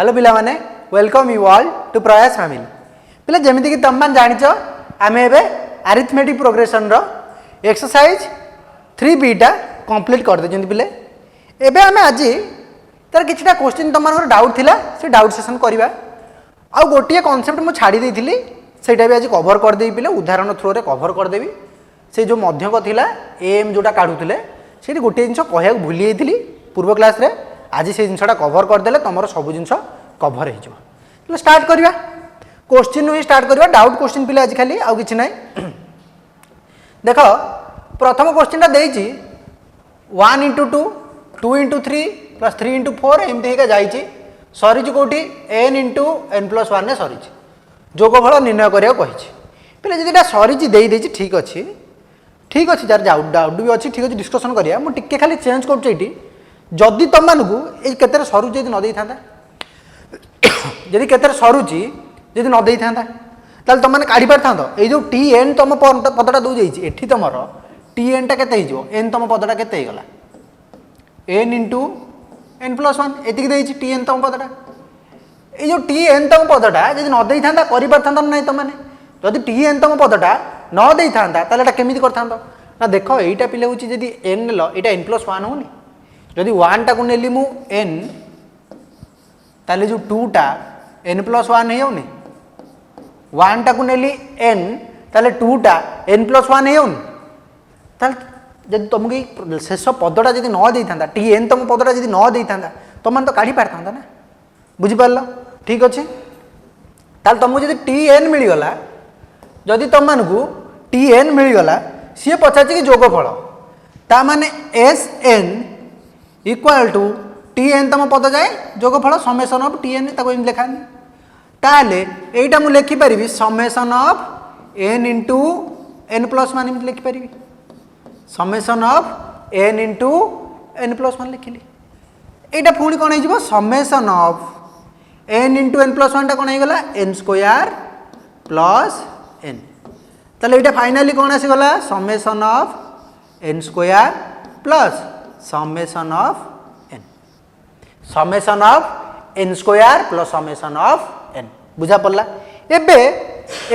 Hello पिला माने welcome you all to प्रयास फैमिली पिला जमिति कि तुम मान जानिच आमे एबे अरिथमेटिक प्रोग्रेशन रो एक्सरसाइज 3b टा कंप्लीट कर दे पिले एबे आमे आज तार किछटा क्वेश्चन तुम मान डाउट थिला से डाउट सेशन करबा आ गोटिए कांसेप्ट मु छाड़ी देथिली सेटा भी आज कवर कर देई पिले उदाहरण थ्रू रे कवर कर देबी से जो मध्यक थिला एम जोटा काढुथिले सेठी गोटिए जिंस कहया भूली जाइथिली पूर्व क्लास रे आज से जिनसा कवर करदे तुम सब जिन कवर हो स्टार्ट करवा क्वेश्चन ही स्टार्ट करवा डाउट क्वेश्चन पिले आज खाली आउ कि ना देख प्रथम क्वेश्चन देती 1 into 2 2 into 3 plus 3 into 4 एमती जाइए सरी कौटी n into n plus 1 सरी जोगफल निर्णय करा पे जब सरी देदी ठीक अच्छे यार डाउट भी अच्छी ठीक अच्छे डिस्कसन करा मुझे खाली चेंज कर जदि तुम मानू ये सरू जब नदी था जदि के सरुची जदि नदी था ताल तुम मैंने काढ़ी पारि था ये जो टी एन तुम पदटा दौ जाइए तुम टी एन टा के एन तुम पदटा के एन इंटू एन प्लस 1 ये टी एन तुम पदटा ये जो टी एन तुम पदटा जब नदी था कर ना तुम मैंने जदि टी एन तुम पदटा नदी था केमी कर ना देख यहीटा पिले हूँ जी एन नेल यहाँ एन प्लस 1 होनी जदि 1 टा को नेली मु n ताले जो 2 टा n प्लस 1 होनी 1 टा को नेली n ताले 2 टा n प्लस 1 होनी ताले जदि तुमको शेष पदटा जदि न दे था टी एन तुम पदटा जदि न दे था तुम मैंने तो काढ़ी पारि था ना बुझिपार ठीक अच्छे ताले तुमको जदि टी एन मिलगला जदि तुम मानू टी एन मिलगला सी पचार कि जोगफल ता माने S n equal to T n तुम पद जाए जोगफल समेसन ऑफ टी एन लिखा ताले यहीटा मुझे लिखिपारि summation of n into n plus 1 लिखिपारि summation of n into n plus 1 लिखिली यहाँ पुणी कौन हो summation of n into n plus 1 टा कौन होगा एन स्क्वायर प्लस एन ताले यहाँ फाइनाली कौन आसीगला summation of n square plus summation of n square plus summation of n बुझा पड़ला एबे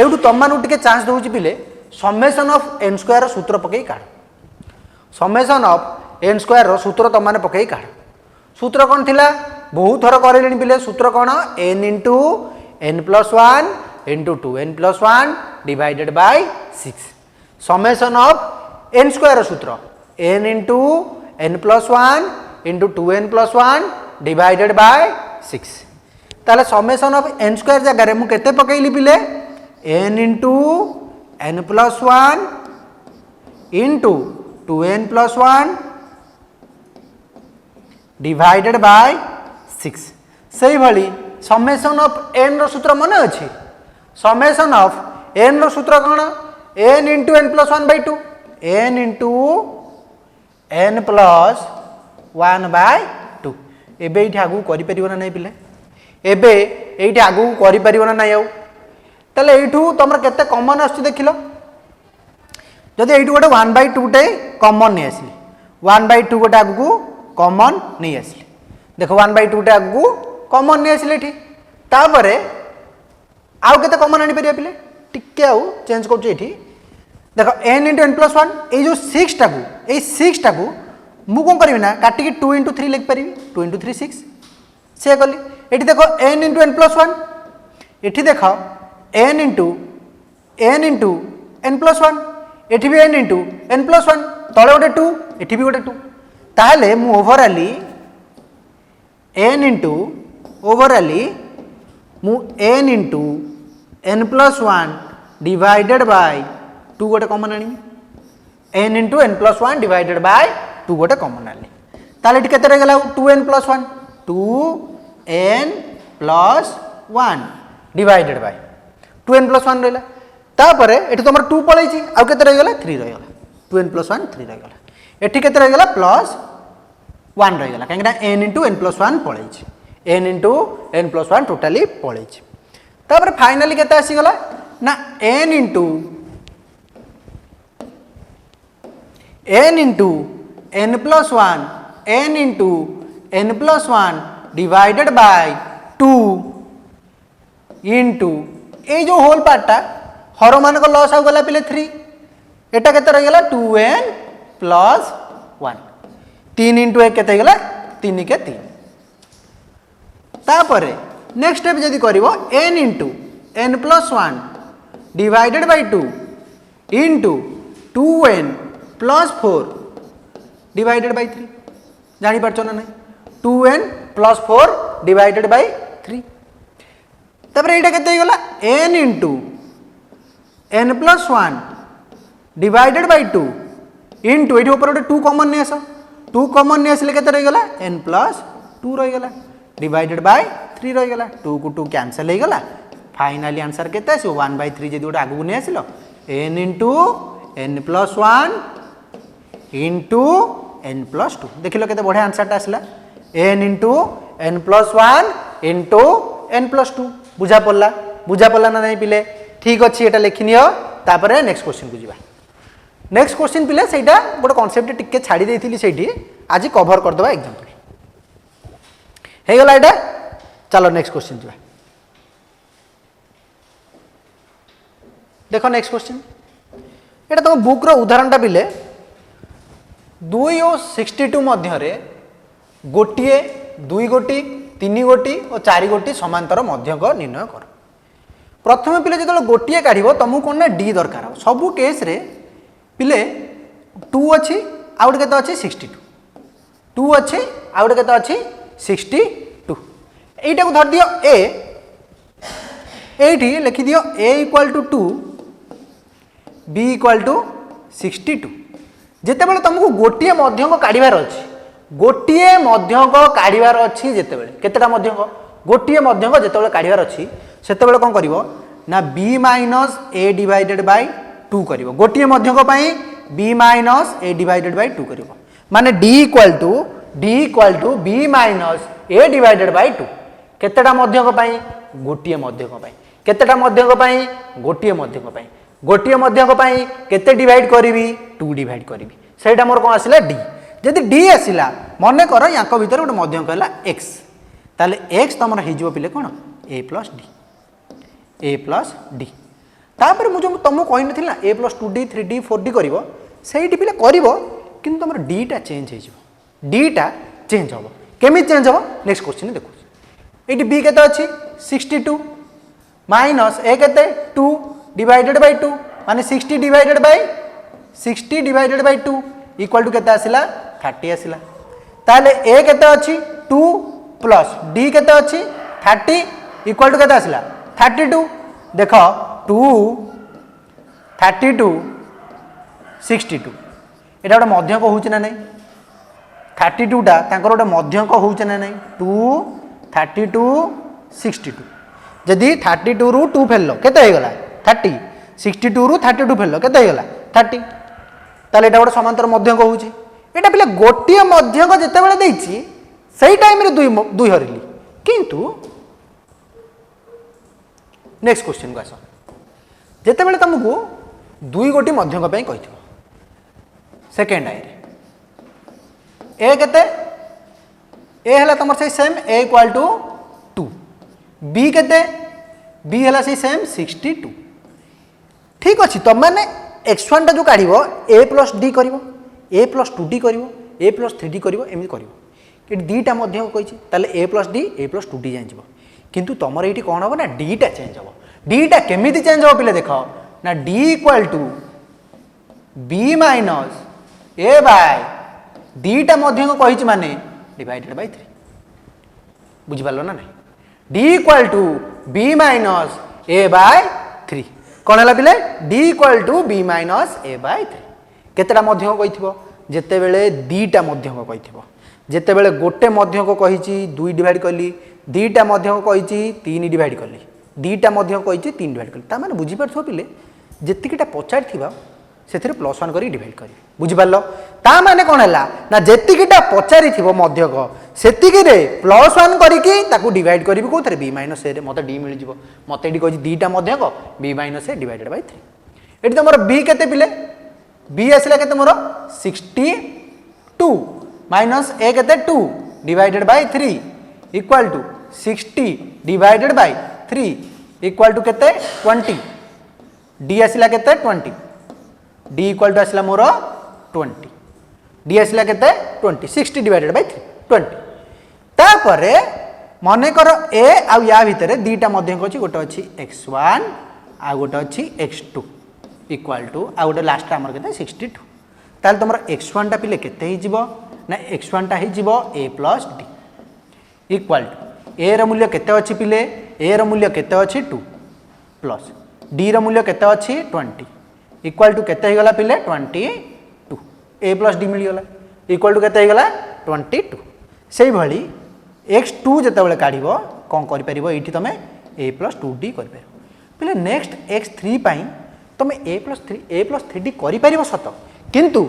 एवडू तुम मानू टिके चांस दउची पिले समेसन ऑफ एन स्क्वायर सूत्र पकई काढ समेसन ऑफ एन स्क्वायर सूत्र तुम माने पकई काढ सूत्र कौन थिला बहुत थर करलेनी पिले सूत्र कौन n into n plus 1 into 2n plus 1 divided by 6 summation of n square सूत्र n into n plus 1 into 2n plus 1 divided by 6 ताले समेसन ऑफ n स्क्वायर जगह मु केते पकईली पिले n into n plus 1 into 2n plus 1 divided by 6 सही भली summation of n रो सूत्र मन अछि समेसन ऑफ n रो सूत्र कौन n into n plus 1 by 2 n into n plus 1 by 2 एबे ये आगू कर नहीं पिले एबे ये आगू कर ना आउ ताले एठू तुम केते कॉमन आछ देखिलो जदि एठू गोटे 1 बाय 2 टे कॉमन नहीं आसली 1 बाय 2 गोटे आगू कॉमन नहीं आसली देख 1 बाय 2 टे आगू कॉमन नहीं आसली एठी तापरे आउ केते कॉमन आनी परिया पिले टिके आउ चेंज करछु एठी देख n इंटू एन प्लस 1 ये जो 6 टा को मु कौन करी ना काटिकी 2 इंटू 3 लिख पारि 2 इंटू 3 6 से कली ये देख n इंटू एन प्लस 1 ये देख n इंटू एन प्लस 1 ये भी n इंटू एन प्लस 1 तले गोटे 2 ये भी गोटे 2 ताहले मु ओवराली n इंटू ओवराली मु n into n plus 1 divided by 2 गोटे कॉमन आनी n into n plus 1 divided by 2 गोटे कॉमन आनी ताले टी केते रहगला 2n plus 1 2n plus 1 divided by 2n plus 1 रहला तापरे एठी तमर 2 पळैची आ केते रहगला 3 रहगला 2n प्लस 1 3 रहगला एठी केते रहगला प्लस 1 रहगला काहेकि n इंटू एन प्लस 1 पळैची n into n plus 1 totally पळैची तापरे फाइनली केते आसी गला ना n into n plus 1 n into n plus 1 divided by 2 into ये जो होल पार्टा हर मान को लॉस आगला पिले 3 एटा केते रही गला 2n प्लस 1 3 इंटू 1 केते गला 3 के 3 तापरे नेक्स्ट स्टेप जदि करिवो n into n plus 1 divided by 2 into 2n plus 4 divided by 3 जानी पारछो ना नहीं 2n प्लस 4 डिवाइडेड बाय 3 तापर एटा केते गला n into n plus 1 divided by 2 into ये ऊपर 2 कॉमन नहीं आस 2 कॉमन नहीं आसले केते रही गला n प्लस 2 रही गला डिवाइडेड बाय 3 रही गला 2 को 2 कैंसिल हो गला फाइनली आंसर केते आसो 1/3 जदि गोटे आगु नहीं आसिलो n into n plus 1 into n plus 2 देखिलो केते बढ़िया आंसर टा आसला n into n plus 1 into n plus 2 बुझा पड़ला ना नहीं पिले ठीक अच्छे एटा लिखिनियो तापरे नेक्स्ट क्वेश्चन को जीवा नेक्स्ट क्वेश्चन पिले सेटा गोटे कांसेप्ट टिके छाड़ी देथिली सेठी आज कवर कर दबा एग्जांपल हे गला एटा चलो नेक्स्ट क्वेश्चन जीवा देखो नेक्स्ट क्वेश्चन एटा तुम बुक रो उदाहरणटा पिले 2 और 62 मध्य रे गोटिए 2 गोटी 3 गोटी और 4 गोटी समांतर मध्यक निर्णय कर प्रथम पिले जो गोटे काढ़ तुमको कौन ना डी दरकार सबू केस रे पिले 2 अच्छी आउ गोटे केते अच्छी 62 2 अच्छी आउ गोटे केते अच्छी 62 एटा को धर दियो ए एठी लिखि दियो a equal to 2 b equal to 62 जेतेबेले तुमको गोटे मध्यक काढ़ार अच्छी गोटे मध्यक काढ़ार अच्छी जेतेबेले केतेटा मध्यक गोटे मध्यक जेतेबेले काढ़ार अच्छी सेतेबेले कौन करिवो ना b minus a divided by 2 करिवो गोटे मध्यक पई b minus a divided by 2 करिवो माने d equal to b minus a divided by 2 केतेटा मध्यक पई गोटे मध्यक पई केतेटा मध्यक पई गोटे मध्यक पई केते डिवाइड करिवि 2 डिवाइड करिवि सेटा मोर कोन आसिला d जदि d आसिला मने कर याको भीतर गोटे मध्यक हला x ताले x तमर हिजो पिले कोन a प्लस d तापर मु जो तुमको कहि नथिला a plus 2d 3d 4d करिवो सेठी पिले करिवो किंतु तमर d टा चेंज हे जिवो d टा चेंज होबो केमि चेंज होबो नेक्स्ट क्वेश्चन देखो एटी b केते अछि 62 माइनस a केते 2 डिवाइडेड बाय 2 माने 60 डिवाइडेड बाय 2 इक्वल टू केते आसिला 30 आसिला ताले a केते अछि 2 प्लस d केते अछि 30 इक्वल टू केते आसिला 32 देखो 2 32 62 एटा गोटे मध्यक होउछ ना नै 32 टा तांकर गोटे मध्यक होउछ ना नै 2 32 62 जदि 32 रु 2 फेललो केते हे गला 30 62 रु 32 फेललो केते हे गला 30 ताले एटा गोटे समांतर मध्यक होउची एटा पिले गोटिए मध्यक जेते बेले देइची सेही टाइम रे दुई हरिली किंतु नेक्स्ट क्वेश्चन को आसो जेते बेले तुमको दुई गोटी मध्यक पई कहिथिबो सेकेंड आई रे ए केते ए हला तमर से same a equal to 2 b केते b हला से सेम 62 ठीक अछि त माने x1 टा जो काढिबो a plus d करिवो a plus 2d करिवो a plus 3d करिवो एमि करिवो कि d टा मध्य कहिछि ताले a plus d a plus 2d जानि जबो किंतु तमर एठी कोन हो ना d टा चेंज हो d टा केमिति चेंज हो पिले देखो ना d equal to b minus a by d टा मध्य कहिछि माने डिवाइडेड बाय 3 बुझि पालो ना नहीं d equal to b minus a by 3 कोन हला पिले d equal to b minus a by 3 केतेटा मध्य कहिथिबो जेते बेले दीटा मध्य कहिथिबो जेते बेले गोटे मध्य कहिछि 2 डिवाइड करली दीटा मध्य कहिछि 3 डिवाइड करली दीटा मध्य कहिछि 3 डिवाइड करली ता माने बुझि परथो पिले जेतिकिटा पचार थिबा सेथिरे प्लस 1 करी डिवाइड करी बुझि पालो ता माने कोन हला ना जेतिकिटा पचारी थिबो मध्यक सेतिकी रे प्लस 1 करी की ताकू डिवाइड करबी कोथरे b माइनस a रे मते d मिल जिवो मते एडी कहि दीटा मध्यक b minus a divided by 3 एडी तमरो b केते पिले b आसला केते मोर 62 माइनस a केते 2 divided by 3 equal to 60 divided by 3 equal to केते 20 डी आसला केते 20 डी इक्वाल टू आसला मोर 20 डी आसला केते 20 60 डिवाइडेड बाय 3 20 तापरे मने कर ए आ या भितर दीटा मध्यक अछि गोटे अछि x1 आ गोटे अछि x2 इक्वाल टू आ गोटे लास्ट हमर केते 62 ताल तुमर x1 टा पिले केते हि जिवो ना x1 टा हि जिवो a plus d equal to a र मूल्य केते अछि पिले ए र मूल्य केते अछि 2 प्लस d र मूल्य केते अछि 20 इक्वाल टू केते हि गला पिले 22 a प्लस d मिल गला इक्वाल टू केते हि गला 22 सेही भली x2 जतबेले काढिबो कोन करि परिबो एठी तमे a प्लस 2d करि परिबो पिले नेक्स्ट x3 पई तमे a प्लस 3d करि परिबो सत किंतु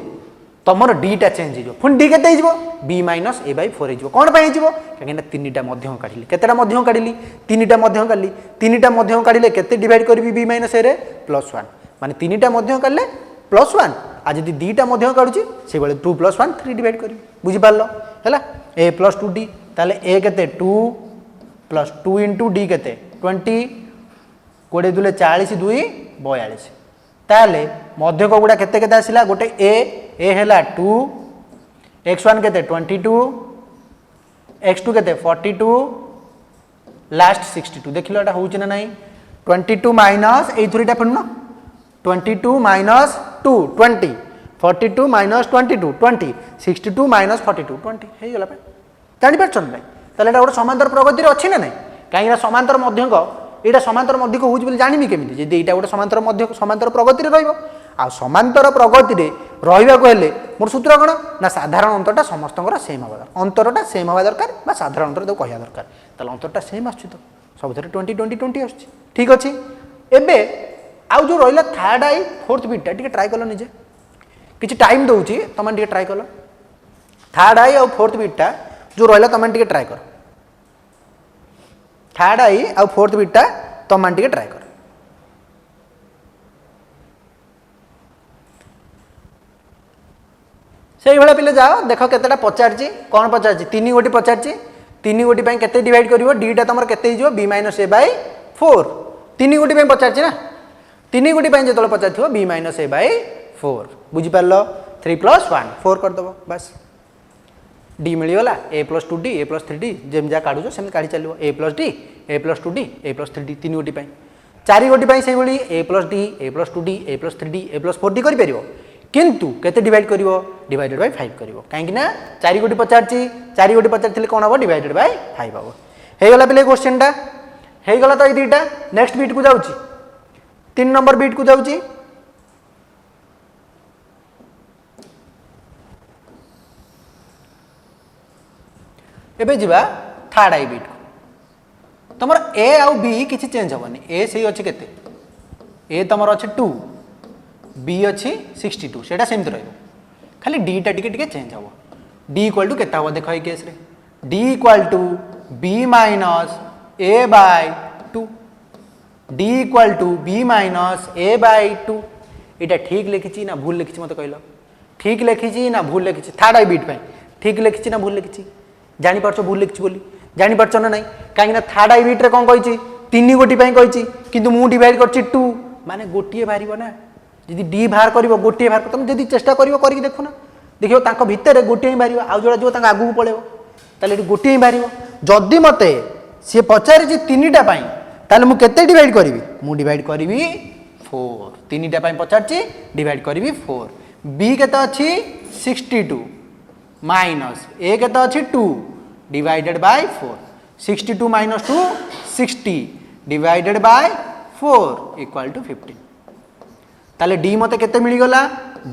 तमर d टा चेंज हिजो फुन d केते हिजो b माइनस a बाय 4 हिजो कोन पई हिजो काकिना तीनटा मध्यम काढिली केतेटा मध्यम काढिली तीनटा मध्यम काढली तीनटा मध्यम काढिले केते डिवाइड करबी b माइनस a रे +1 माने तीनटा मध्यम काढले +1 आ जदि दीटा मध्यम काढुची से बेले 2 + 1 3 डिवाइड करबी बुझि पारलो हैला a + 2d ताले a केते 2 + 2 * d केते 20 कोडे दुले 40 2 42 ताले मध्यक गुडा केते केते आसिला गोटे a हैला 2 x1 केते 22 x2 केते 42 लास्ट 62 देखिलो एटा होउची ना नाही 22 माइनस ए थ्रीटा फुन 22 माइनस 2 20 42 माइनस 22 20 62 माइनस 42 20 हे गेला पे जानि परछन नाही ताले एटा गोटे समांतर प्रगति रे अछि ना नाही काहेकि समांतर मध्यक एटा समांतर मध्यक होउची बोली जानिबी केमिति जे एटा गोटे समांतर मध्यक समांतर प्रगति रे रहइबो आ समांतर प्रगति रे रहिबा को हेले मोर सूत्र कोन ना साधारण अंतरटा समस्तଙ୍କର सेम हवा दरकार अंतरटा सेम हवा दरकार बा साधारण अंतर दो कहिया दरकार ताले अंतरटा सेम आछी तो सब थरे 20 20 20 आछी ठीक अछि एबे आउ जो रहिला थर्ड आई फोर्थ बीटा टिके ट्राई कलो निजे किछि टाइम दउची तमन टिके ट्राई कलो थर्ड आई और फोर्थ बीटा जो रहिला तमन टिके ट्राई कर थर्ड आई और फोर्थ बीटा तमन टिके ट्राई कर सेही भला पिले जाओ देखो केतेटा पचारची कोन पचारची तीन गोटी पचारची तीन गोटी पई केते डिवाइड करिवो d टा तमर केते हिजो b - a बाय 4 तीन गोटी पई पचारची ना तीन गोटी पई जेतलो पचारथिवो b - a बाय 4 बुझी पारलो 3 + 1 4 कर दबो बस d मिली गला a + 2d a + 3d GeM जा काढुजो सेम काढी चलिवो a + d a + 2d a + 3d तीन गोटी पई चारि गोटी पई सेही भली a + d a + 2d a + 3d a + 4d करि परिवो किंतु केते डिवाइड करिवो डिवाइडेड बाय 5 करिवो काहेकि ना चारि गोटी पचारची चारि गोटी पचारथिले कोन हबो डिवाइडेड बाय 5 हबो हे गला पिले क्वेश्चन टा हे गला तो ए दीटा नेक्स्ट बीट को जाउची 3 नंबर बीट को जाउची एबे जिबा थर्ड आई बीट को तमर a आ b किछि चेंज हबनी a सही अछि केते a तमर अछि 2 b अछि 62 सेटा सेमते रहइबो खाली d टा टिके टिके चेंज हबो d इक्वल टू केता हबो देखो ए केस रे d equal to b minus a by 2 d equal to b minus a by 2 एटा ठीक लिखिछि ना भूल लिखिछि मते कहलो ठीक लिखिछि ना भूल लिखिछि थर्ड आई बीट पे ठीक लिखिछि ना भूल लिखिछि जानि परछो भूल लिखिछि बोली जानि परछो ना नै काहे ना थर्ड आई बीट रे कोन कहिछि तीन गोटी पई कहिछि किंतु मु डिवाइड करछि 2 माने गोटिए बारिबो ना जदि डी बाहर करिवो गोटिए बाहर तुम जदि चेष्टा करिवो करिक देखु ना देखियो तांको भितरे गोटिए बारिवो आ जोडा जो तांको आगु पळेवो ताले एटी गोटिए बारिवो जदि मते से पचारे जे तीनटा पई ताले मु केते डिवाइड करिवि मु डिवाइड करिवि 4 तीनटा पई पचारछि डिवाइड करिवि 4 बी केते अछि 62 माइनस ए केते अछि 2 divided by 4 62 minus 2 60 divided by 4 equal to 15 ताले d मते केते मिली गला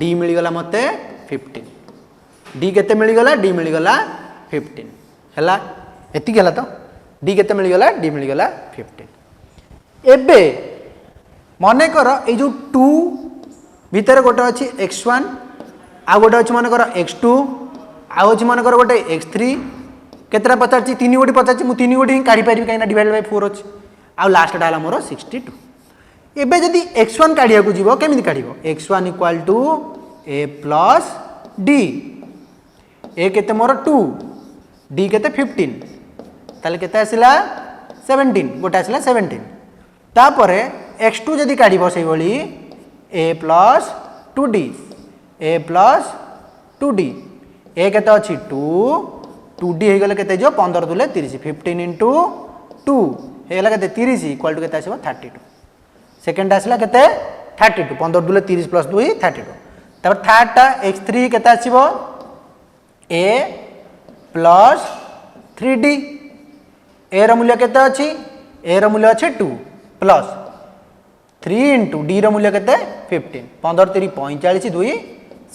d मिली गला मते 15 d केते मिली गला d मिली गला 15 हला एति गेला तो d केते मिली गला d मिली गला 15 एबे मने कर ए जो 2 भीतर गोटे अछि x1 आ गोटे अछि मने कर x2 आ अछि मने कर गोटे x3 केतरा पचारछि तीन गोटी पचारछि मु तीन गोटी काढी परिबि काइना डिवाइड बाय 4 अछि आ लास्ट डाला मोर 62 एबे जदि x1 काढिया को जीवो केमिति काढिबो x1 equal to a plus d a केते मोर 2 d केते 15 ताले केते आसिला 17 गोटे आसिला 17 तापरे x2 जदि काढ़ से भाई a plus 2d a plus 2d a केते अछि 2d हो गले केते जो 15 दुले 30 15 इंटू 2 हे गला केते 30 इक्वल टू केते आसीबो 32 सेकंड आसला केते 32 15 दुले 30 प्लस 2 32 तब थर्ड टा x3 केते आसीबो a प्लस 3d a रो मूल्य केते अछि a रो मूल्य अछि 2 प्लस 3 इंटू d रो मूल्य केते 15 15 3 45 2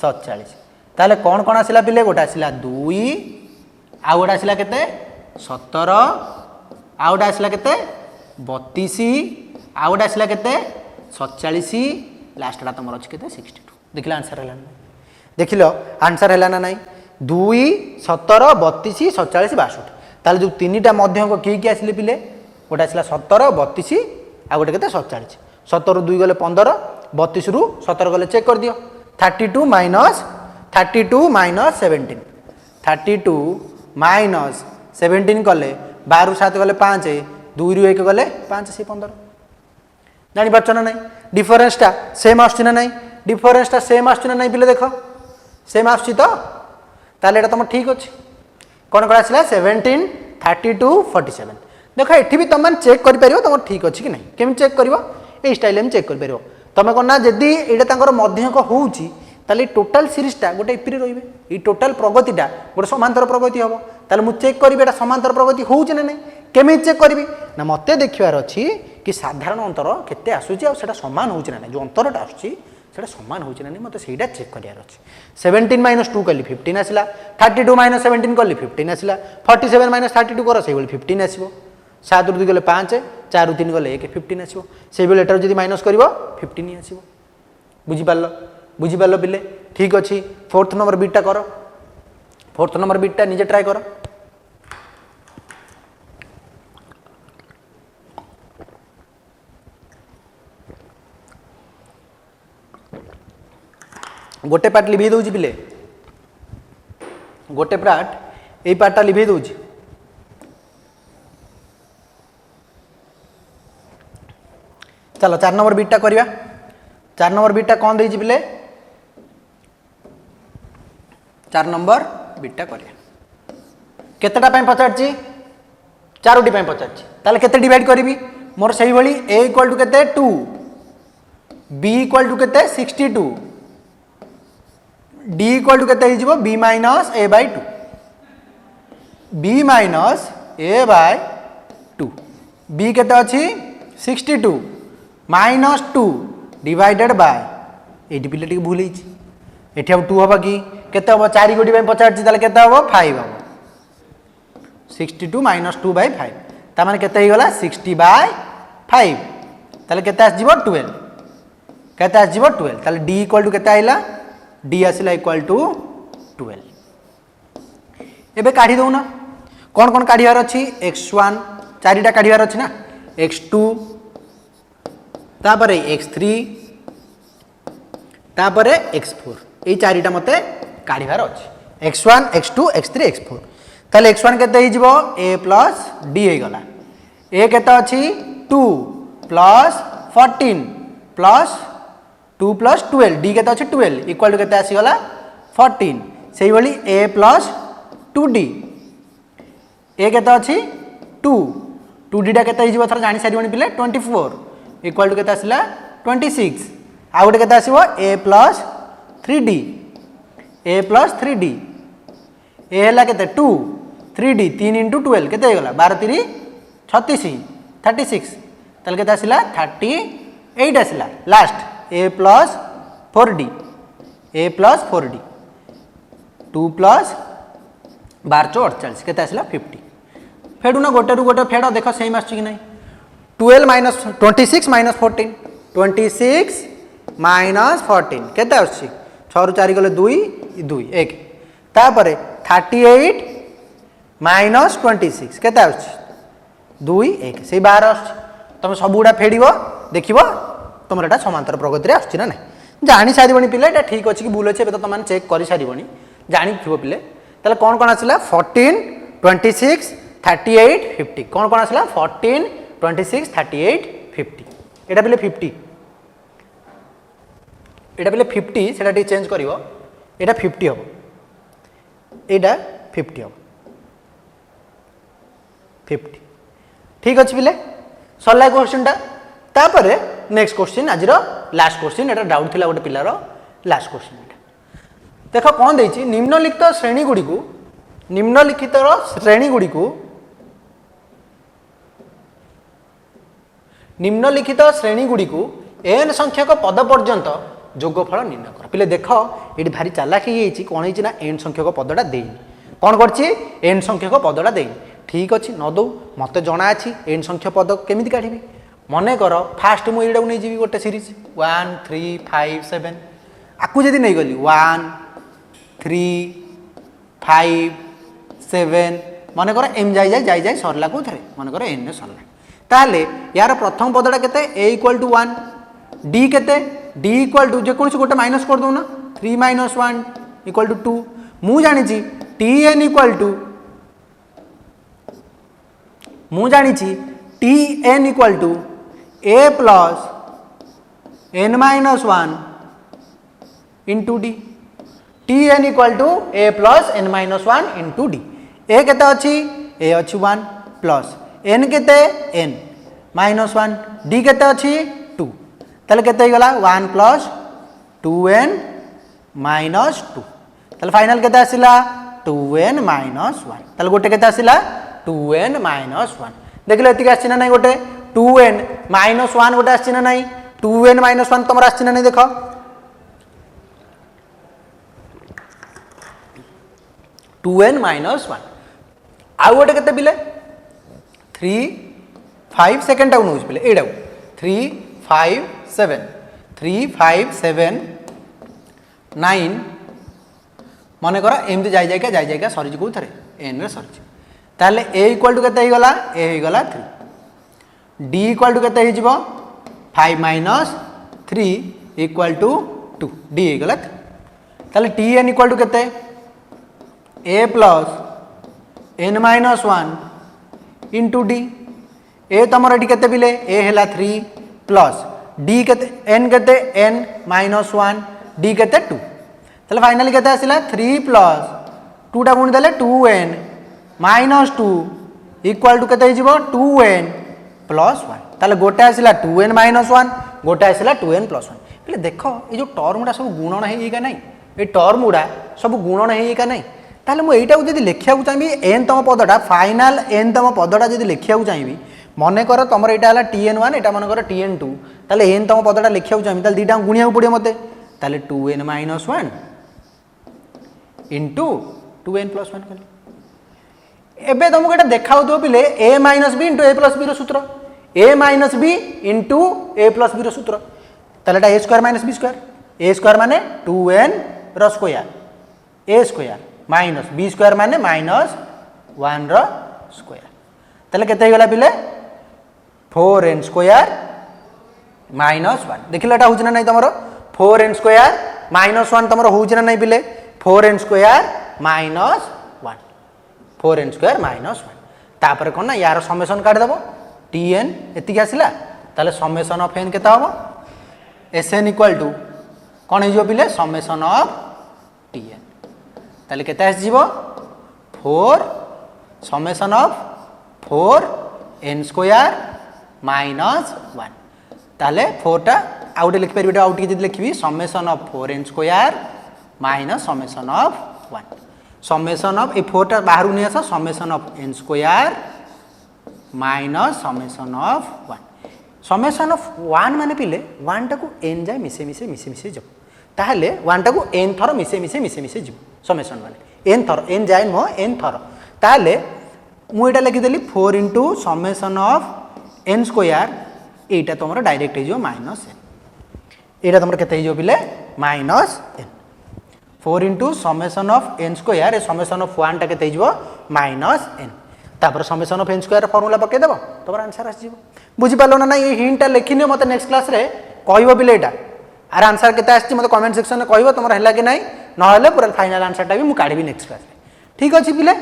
47 ताले कौन कौन आसिला पिले गोटा आसिला 2 आ गोटा आसिला केते 17 आ गोटा आसिला केते 32 आ गोटा आसिला केते 47 लास्टटा तमर अछि केते 62 देखिला आंसर हला देखिलो आंसर हला ना नाही 2 17 32 47 62 ताले जो तीनटा मध्यक की आसिले पिले गोटा आसिला 17 32 आ गोटे केते 47 17 रु 2 गले 15 32 रु 17 गले चेक कर दियो 32 माइनस 17 32 माइनस 17 कले 12 रु 7 गले 5 2 रु 1 गले 5 से 15 जानि पाछ ना नहीं डिफरेंसटा सेम आछी ना नहीं डिफरेंसटा सेम आछी ना नहीं पिले देखो सेम आछी तो ताले एटा तुम ठीक अछि कोन कोन आछला 17 32 47 देखो एठी भी तुम चेक कर परियो तुम ठीक अछि कि नहीं केम चेक करिवो ए स्टाइल में चेक कर परियो तुम कोन ना जदी एटा तांकर मध्यक होउची ताले टोटल सीरीजटा गोटे इपिरे रहिबे ई टोटल प्रगतिटा गोटे समांतर प्रगति हबो ताले मु चेक करिबे एटा समांतर प्रगति होउची ना नहीं केमे चेक करबी ना मते देखिवार अछि कि साधारण अंतर केते आसुची आ सेटा समान होउची ना नहीं जो अंतरटा आसुची सेटा समान होउची ना नहीं मते सेटा चेक करियार अछि 17 - 2 कली 15 आसिला 32 - 17 कली 15 आसिला 47 - 32 कर सेबल 15 आसीबो 7 रु 2 गले 5 4 रु 3 गले 1 15 आसीबो सेबल एटर जदी माइनस करबो 15 आसीबो बुझी पारलो पिले ठीक अछि फोर्थ नंबर बीटा करो फोर्थ नंबर बीटा निजे ट्राई करो गोटे पार्ट लिभे दउची पिले गोटे पार्ट ए पार्टटा लिभे दउची चलो 4 नंबर बीटा करिया 4 नंबर बीटा कौन देइची पिले 4 नंबर बीटा करिया केतेटा पय पचारची चारोटी पय पचारची ताले केते डिवाइड करबी मोर सही भली a इक्वल टू केते 2 b इक्वल टू केते 62 d इक्वल टू केते हिजबो b minus a by 2 b minus a by 2 b केते अछि 62 माइनस 2 डिवाइडेड बाय एटी पिले टिक भूल हिची एठी अब 2 हबा की केते हबो 4 गोटी बाय 50 ताले केते हबो 5 हबो 62 माइनस 2 बाय 5 ता माने केते ही गला 60 बाय 5 ताले केते आस जीवो 12 केते आस जीवो 12 ताले d इक्वल टू केते आइला d आसिला इक्वल टू 12 एबे काढी दउना कोन कोन काढियार अछि x1 चारिटा काढियार अछि ना x2 तापरे x3 तापरे x4 ए चारिटा मते काढिबार अछि x1 x2 x3 x4 ताले x1 केते हि जिवो a प्लस d हे गला a केते अछि 2 प्लस 14 प्लस 2 प्लस 12 d केते अछि 12 इक्वल टू केते आसी गला 14 सेही भली a प्लस 2d a केते अछि 2d टा केते हि जिवो थरा जानि सारिबनी पिले 24 इक्वल टू केते आसिला 26 आ गोटे केते आसीबो a plus 3d a plus 3d a हला केते 2 3d 3 इंटू 12 केते हे गला 12 3 36 36 तल केते आसिला 38 आसिला last a plus 4d 2 plus 12 48 केते आसिला 50 फेडू ना गोटे रु गोटे फेड देखो सेम आछि कि नहीं 12 माइनस 26 माइनस 14 26 माइनस 14 केते आछि 6 रु 4 गले 2 2 1 तापरे 38 माइनस 26 केते आछि 2 1 से 12 आछि तुम सब गुडा फेडिबो देखिबो तुमर एटा समांतर प्रगति रे आछि ना नहीं जानि सारिबनी पिले एटा ठीक अछि कि भूल अछि बे तो तुम चेक करि सारिबनी जानि थिबो पिले तले कोन कोन आसिला 14 26 38 50 कोन कोन आसिला 14 26 38 50 एटा पिले 50 एटा पिले 50 सेटा टी चेंज करिवो एटा 50 हो एटा 50 हो 50 ठीक अछि पिले सरला क्वेश्चन टा तापरे नेक्स्ट क्वेश्चन आज लास्ट क्वेश्चन एटा डाउट थिला गोटे पिलार लास्ट क्वेश्चन देख कौन देछि निम्नलिखित श्रेणी गुडी को निम्नलिखित श्रेणी गुडी को निम्नलिखित श्रेणी गुडी को n संख्यक पद पर्यंत जोगफल निर्णय कर पिले देख ये भारी चालाकी होती कौन होती ना n संख्यक पदटा देनी कौन करछि n संख्यक पदटा देनी ठीक अच्छे न दौ मत जना अच्छी n संख्यक पद केमी काढ़ी मन कर फास्ट मुझे नहीं जी गोटे सीरीज 1 3 5 7 आपको जदि नहीं गली 1 3 5 7 मन कर एम जाए सरला कौ थे मन कर एन सरला ताहले यार प्रथम पदटा केते a = 1 d केते d = जेकोसी गोटे माइनस कर दो ना 3 - 1 = 2 मु जानी tn = मु जानी tn = a + n - 1 into d tn = a + n - 1 into d a केते अछि a अछि 1 प्लस n केते n -1 d केते अछि 2 तले केते गला 1 + 2n - 2 तले फाइनल केते आसिला 2n - 1 तले गोटे केते आसिला 2n - 1 देखले एतिक आछि ना नै गोटे 2n - 1 गोटे आछि ना नै 2n - 1 तमरा आछि ना नै देखो 2n - 1 आउ गोटे केते बिले 3 5 सेकंड टाउ नउज पिले एडाउ 3 5 7 3 5 7 9 मन कर एमती जाए सरी कौ थे एन रे सरी ताले a = केते ही गला a ही गला 3 d = केते ही जीवो 5 - 3 = 2 d ही गला 3 ताले tn = केते a + n - 1 into d ए तमर एटी केते बिले ए हैला 3 प्लस d केते n केते n -1 d केते 2 तले फाइनली केते आसिला 3 प्लस 2 टा गुण देले 2n -2 इक्वल टू केते हिजिबो 2n + 1 तले गोटे आसिला 2n - 1 गोटे आसिला 2n + 1 पिले देखो ए जो टर्म गुडा सब गुणन हेई का नै ए टर्म गुडा सब गुणन हेई का नै ताले मु एटा जदी लेखिया को चाहि n तम पदटा फाइनल n तम पदटा जदी लेखिया को चाहि मन कर तुम यहाँ tn1 यहाँ मन कर tn2 ताले n तम पदटा लिखा चाहिए ताले दीटा गुणिया पड़े मत ताले 2n - 1 इंटू 2n + 1 कले एबे तुमको ये देखा पिले a - b into a + b सूत्र a - b into a + b सूत्र ताले a² - b² a² माने 2n रो स्क्वायर a² माइनस b² माने -1 रो स्क्वायर ताले केते गला पिले 4n² - 1 देखिले एटा होउछ ना नै तमरो 4n² - 1 तमरो होउछ ना नै पिले 4n² - 1 4n² - 1 तापर कोन ना यार समेशन काढ दबो tn एति आसिला ताले समेशन ऑफ n केता होबो sn = कोन हे जो पिले समेशन ऑफ tn ताले केता आस जीवो 4 समेशन ऑफ 4n² - 1 ताले 4 टा आउट लिखि परबे आउट के जदी लिखबी summation of 4n² - summation of 1 summation of a 4 टा बाहर नै आसा summation of n² - summation of 1 summation of 1 माने पिले 1 टा को n जाय मिसे जब ताहले 1 टा को n थर मिसे जब समेशन माने n थर n जाय मो n थर ताहले मु एटा लिखि देली 4 into summation of n square एटा तुमरा डायरेक्ट हे जो माइनस n एटा तुमरा केते हे जो बिले minus n 4 into summation of n square A summation of 1 टा केते हे जो माइनस n तापर summation of n square formula पके देबो तुमरा आंसर आस जीवो बुझि पालो ना ये हिंट लिखिने मते नेक्स्ट क्लास रे कहबो बिले एटा आर आंसर केते आछि मते कमेंट सेक्शन में कहबो तुमरा हैला कि नै न हले पूरा फाइनल आंसर टा भी मु काढबी नेक्स्ट क्लास रे ठीक अछि बिले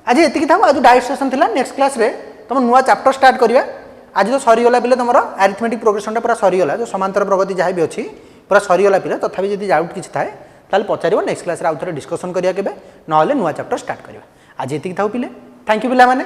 आज एतिकी था आज डाइट सेशन थिला नेक्स्ट क्लास रे तुम नुआ चैप्टर स्टार्ट करिया आज तो सरीगला पिले तुम आरिथमेटिक प्रोग्रेसनटा पूरा सरीगला जो समांतर प्रगति जहाँ भी अच्छी पूरा सरीगला पिले तथापि जब डाउट किसी थाए ताल पचार नेक्स्ट क्लास आउ थे डिस्कसन करिया केबे नहले नुआ चैप्टर स्टार्ट करिया आज एतिक थाउ पिले थैंक यू पिला माने।